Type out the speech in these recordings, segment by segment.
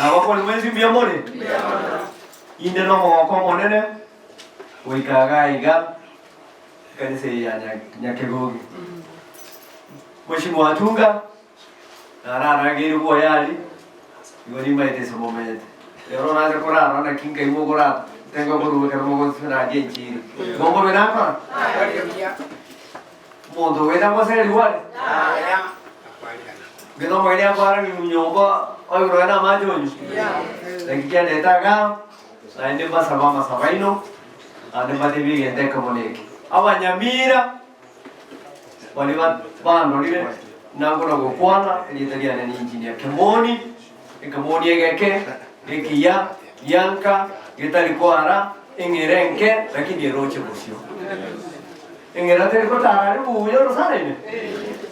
Na wako ni mwezi mbiamoni. Inde no mwako monene. Wikaga iga. Kanisa ya Nyakegogi. Mheshimiwa Tunga. Arara giri bo yali. Igoni maite so moment. Ero na kora na kinga imo kora. Tengo guru kero mo sina genchi. Gombo wena pa. Mondo wena mo se luar. Gino mo ina para ni nyomba. Oi ro na ma jo. Lagi kia deta ga. Ande ba sama ino. Ande ba devi gente como awa Nyamira. Wali bando lile nangona gokwana elitalia na engineer Kemoni Kemoni egeke ekiya yanka getalikwara engerenke lakini eroche bosio engera te ko tara bu yo sare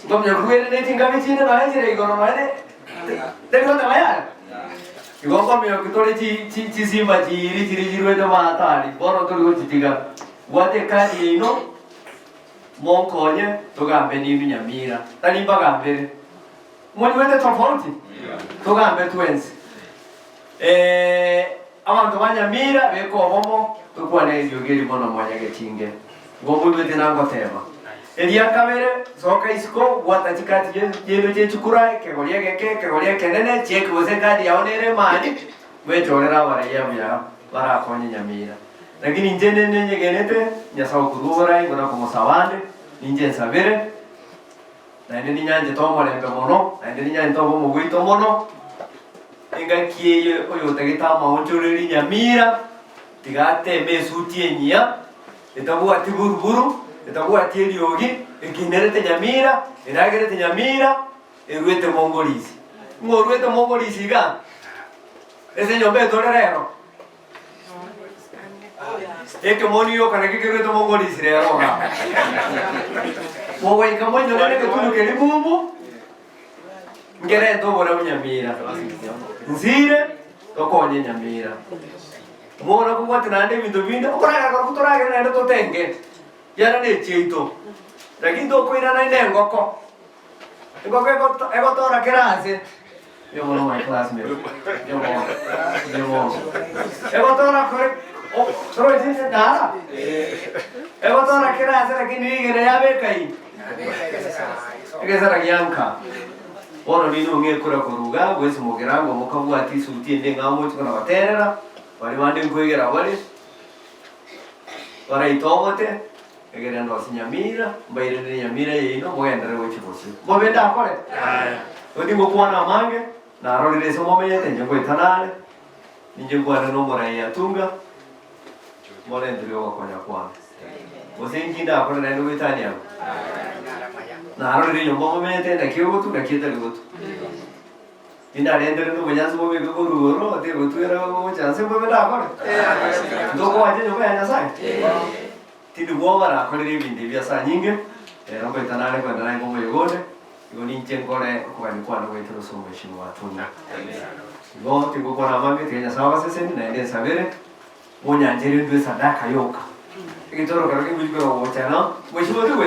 ngomnya kuere ne tinga michine na hajire igoro mane te ko tawaya igomba myo kitole chi simba chi iri de matali boro to go tiga wate kali ino Monkonye togambe ni Nyamira tani bagambe mwani wende tofauti togambe twins abantu banyamira beko bomo tukwa na izyo geri bono mwanya gechinge ngombo bete nango tema elia kabere soka isko wata chikati yero je chukura kegolia geke kegolia kenene cheke wose kadi yaonere mani wetorera wara yamya bara konye Nyamira lakini njene nenye genete nyasao kurubora ngona kumosawande ninje sabere na ende ninyanje tomo lembe mono na ende ninyanje tomo mugwito mono enga kiye oyo tagita maonjoreri Nyamira tigate mesutie nyia etabu atiburuburu etabu atieliogi ekinerete Nyamira eragerete Nyamira erwete mongolisi ngorwete mongolisi ga ese nyombe torerero eke moni yo kana kike reto mongolisi rero ga mowe kamo nyone ke tulu ke libumbu ngere to bora Nyamira nzire to konye Nyamira mona ko kwati nande bindo okora ka kutora ke nande to tenge yana ne cheito lakini to ko ina nande ngoko ego to ra kerase yo mono my classmate yo ego to ra kore oh, solo dice nada. Ego toda la quiera hacer aquí ni que ya ve caí. Que será yanka. Oro nino nge kura kuruga, wese mogerango mokabu ati suti ndenga amo chukona batera. Wali mande kwegera wali. Para itomote. Egera ndo Nyamira, mbaire Nyamira yino mogendere wechi bosi. Mobenda kole. Odi mokwana mange na roli reso momente njengo itanale. Njengo ana nomora ya Tunga. Mole ndio wako kwa Osenginda kwa ndio witania na aro ri yombo momente na kiyo tu na kieta gotu ina rende no bonyanzo bobe ko ruro ate gotu era go chance bobe da kwa ndo ko aje no bana sai tindu bora kwa ri bindi bia sa nyinge era ko tanale kwa ndana ngo yogone igoni chenkore kwa ni kwa no wetro so Mheshimiwa Tunga ngo tingo kwa mami tena sawa sasa ni naende sabere monya njeri ndo sadaka yoka. Ikitoro karo ke mujiko wo chana. Mheshimiwa Tunga.